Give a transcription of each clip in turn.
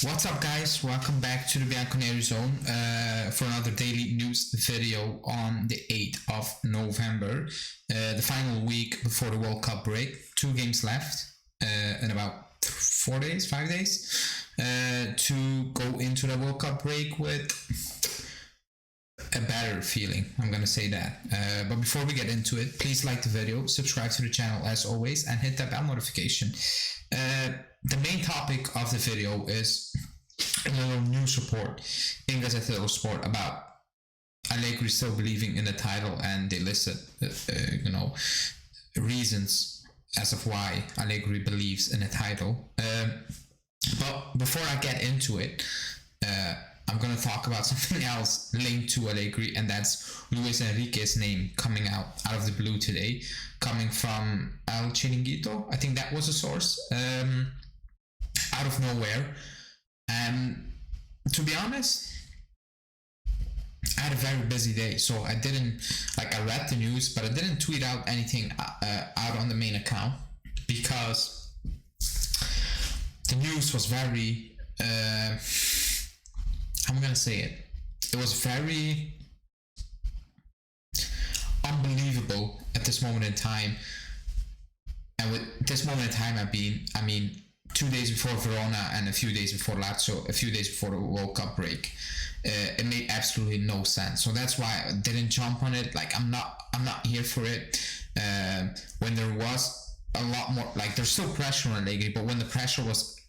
What's up, guys? Welcome back to the Bianconerizone for another daily news video on the 8th of November, the final week before the World Cup break. 2 games left in about 5 days, to go into the World Cup break with a better feeling. I'm gonna say that. But before we get into it, please like the video, subscribe to the channel as always, and hit that bell notification. The main topic of the video is a little news report in Gazzetta dello Sport about Allegri still believing in the title, and they listed, reasons as of why Allegri believes in the title. But before I get into it, I'm going to talk about something else linked to Allegri, and that's Luis Enrique's name coming out of the blue today, coming from El Chiringuito. I think that was a source, out of nowhere. And to be honest, I had a very busy day, so I didn't, I read the news, but I didn't tweet out anything out on the main account, because the news was very, I'm gonna say it. It was very unbelievable at this moment in time. And with this moment in time, I mean 2 days before Verona and a few days before Lazio, a few days before the World Cup break. It made absolutely no sense. So that's why I didn't jump on it. I'm not here for it. When there was a lot more, there's still pressure on Allegri, but when the pressure was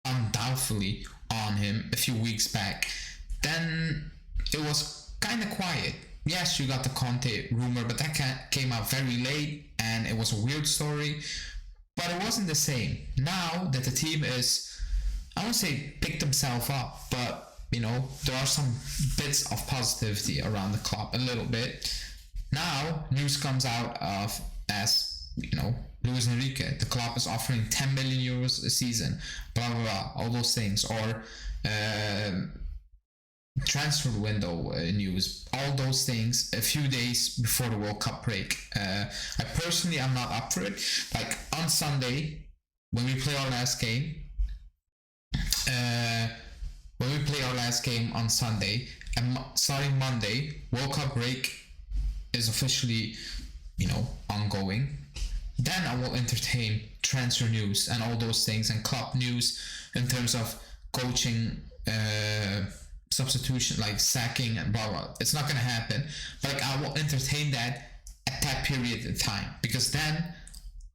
undoubtedly on him a few weeks back, then it was kind of quiet. Yes, you got the Conte rumor, but that came out very late, and it was a weird story, but it wasn't the same. Now that the team is, I won't say picked themselves up, but there are some bits of positivity around the club, a little bit. Now news comes out of, as Luis Enrique, the club is offering 10 million euros a season, blah blah blah, all those things, or transfer window news, all those things a few days before the World Cup break. I personally am not up for it. On Sunday, when we play our last game, on Sunday, and starting Monday, World Cup break is officially ongoing, then I will entertain transfer news and all those things, and club news in terms of coaching substitution, sacking and blah blah. It's not gonna happen, but I will entertain that at that period of time, because then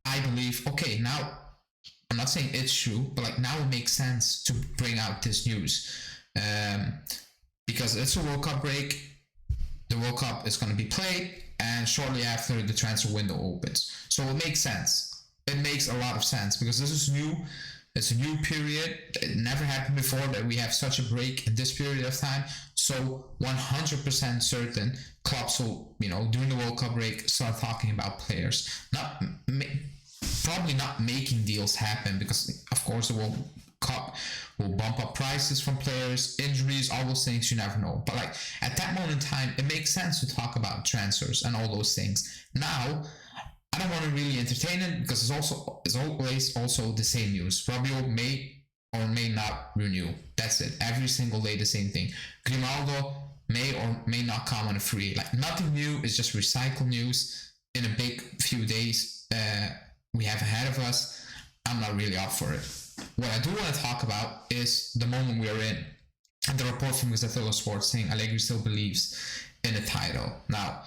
I believe, okay, now I'm not saying it's true, but now it makes sense to bring out this news, because it's a World Cup break. The World Cup is going to be played, and shortly after the transfer window opens, so it makes sense. It makes a lot of sense, because this is new. It's a new period. It never happened before that we have such a break in this period of time. So 100% certain clubs will, during the World Cup break, start talking about players. Probably not making deals happen, because of course the World Cup will bump up prices from players, injuries, all those things, you never know. But at that moment in time, it makes sense to talk about transfers and all those things. Now, I don't want to really entertain it, because it's always also the same news. Rabiot may or may not renew. That's it. Every single day the same thing. Grimaldo may or may not come on a free. Nothing new. It's just recycled news in a big few days we have ahead of us. I'm not really up for it. What I do want to talk about is the moment we are in, and the report from Gazzetta dello Sport saying Allegri still believes in the title. Now,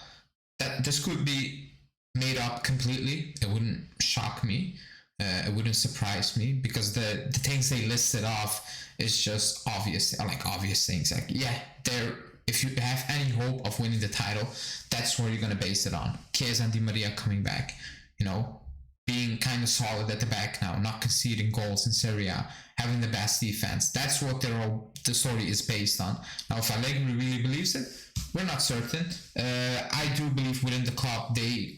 this could be made up completely. It wouldn't shock me. It wouldn't surprise me, because the things they listed off is just obvious, obvious things. If you have any hope of winning the title, that's where you're going to base it on. Chiesa and Di Maria coming back, being kind of solid at the back now, not conceding goals in Serie A, having the best defense. That's what the story is based on. Now, if Allegri really believes it, we're not certain. I do believe within the club, the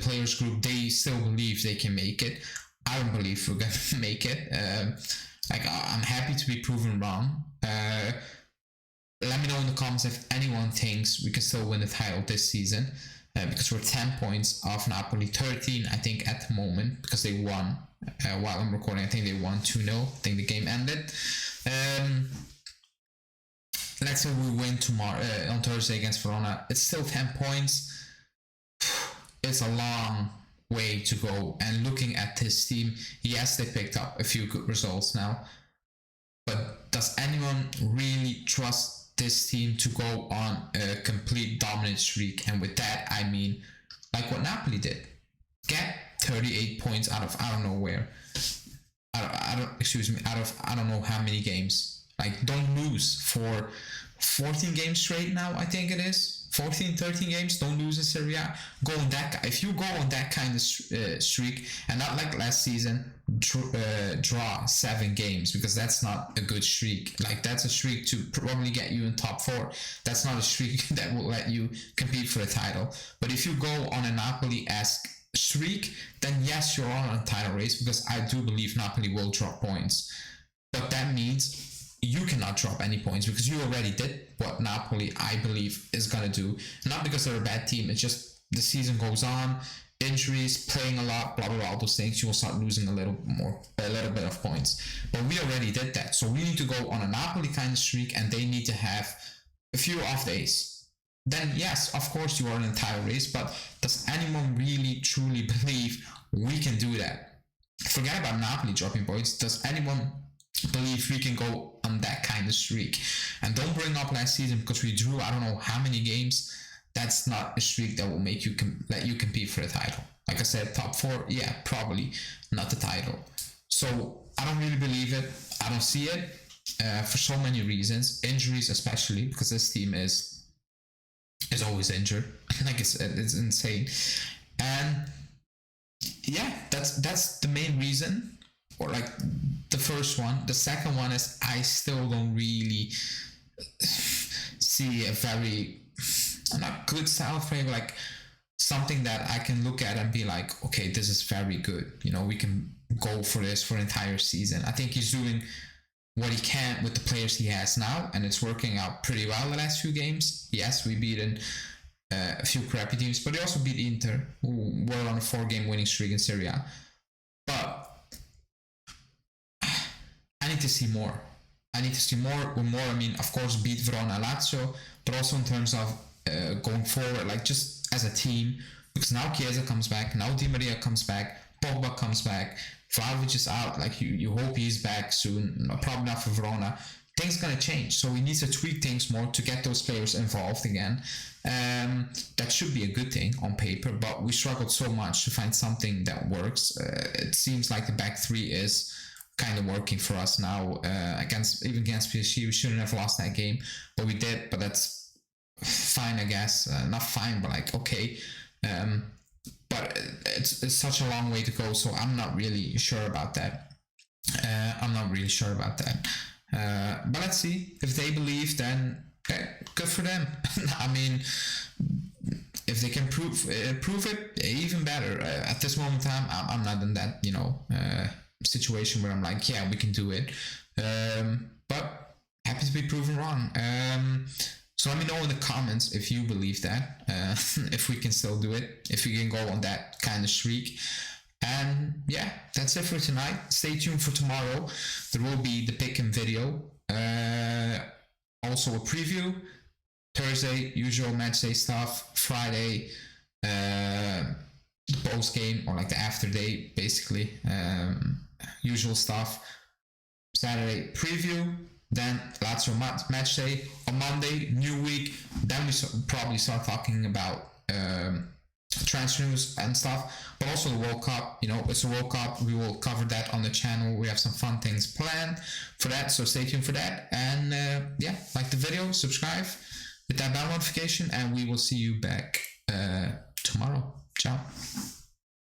players group, they still believe they can make it. I don't believe we're going to make it. I'm happy to be proven wrong. Let me know in the comments if anyone thinks we can still win the title this season. Because we're 10 points off Napoli, 13 I think at the moment, because they won while I'm recording. I think they won 2-0. I think the game ended. Let's say we win tomorrow on Thursday against Verona. It's still 10 points. It's a long way to go. And looking at this team, yes, they picked up a few good results now. But does anyone really trust this team to go on a complete dominant streak? And with that, I mean, like what Napoli did. Get 38 points out of I don't know where. Out of I don't know how many games. Like, don't lose for 14 games straight now, I think it is. 14, 13 games, don't lose in Serie A. Go on that. If you go on that kind of streak, and not like last season, draw 7 games, because that's not a good streak. Like, that's a streak to probably get you in top 4. That's not a streak that will let you compete for the title. But if you go on a Napoli-esque streak, then yes, you're on a title race, because I do believe Napoli will drop points. But that means you cannot drop any points, because you already did what Napoli, I believe, is going to do. Not because they're a bad team, it's just the season goes on, injuries, playing a lot, blah, blah, blah, all those things. You will start losing a little bit of points. But we already did that. So we need to go on a Napoli kind of streak, and they need to have a few off days. Then, yes, of course, you are in a title race, but does anyone really, truly believe we can do that? Forget about Napoli dropping points. Does anyone believe we can go on that kind of streak? And don't bring up last season, because we drew I don't know how many games. That's not a streak that will make you let you compete for the title. Like I said, top 4, yeah, probably not the title. So I don't really believe it. I don't see it for so many reasons. Injuries especially, because this team is always injured. Like it's insane. And yeah, that's the main reason. Or like the first one. The second one is I still don't really see a very, not good style of play, but like something that I can look at and be like, okay, this is very good. You know, we can go for this for an entire season. I think he's doing what he can with the players he has now, and it's working out pretty well the last few games. Yes, we beaten a few crappy teams, but they also beat Inter, who were on a 4-game winning streak in Serie A. But I need to see more. With more, I mean, of course, beat Verona, Lazio, but also in terms of going forward, like just as a team, because now Chiesa comes back, now Di Maria comes back, Pogba comes back, Vlahovic is out, like you hope he's back soon, probably not for Verona. Things gonna change, so we need to tweak things more to get those players involved again. That should be a good thing on paper, but we struggled so much to find something that works. It seems like the back 3 is kind of working for us now. Against PSG, we shouldn't have lost that game, but we did. But that's fine, I guess. Not fine, but like okay. But it's such a long way to go, so I'm not really sure about that. But let's see. If they believe, then good for them. I mean, if they can prove it, even better. At this moment in time, I'm not in that situation where I'm like, yeah, we can do it. But happy to be proven wrong. So let me know in the comments if you believe that, if we can still do it, if we can go on that kind of streak. And yeah, that's it for tonight. Stay tuned for tomorrow. There will be the pick-em video. Also a preview. Thursday, usual match day stuff. Friday, the post game, or like the after day, basically. Usual stuff. Saturday, preview. Then Lazio match day. On Monday, new week. Then we probably start talking about transfer news and stuff, but also the World Cup. It's a World Cup. We will cover that on the channel. We have some fun things planned for that, so stay tuned for that. And yeah, like the video, subscribe, hit that bell notification, and we will see you back tomorrow. Ciao.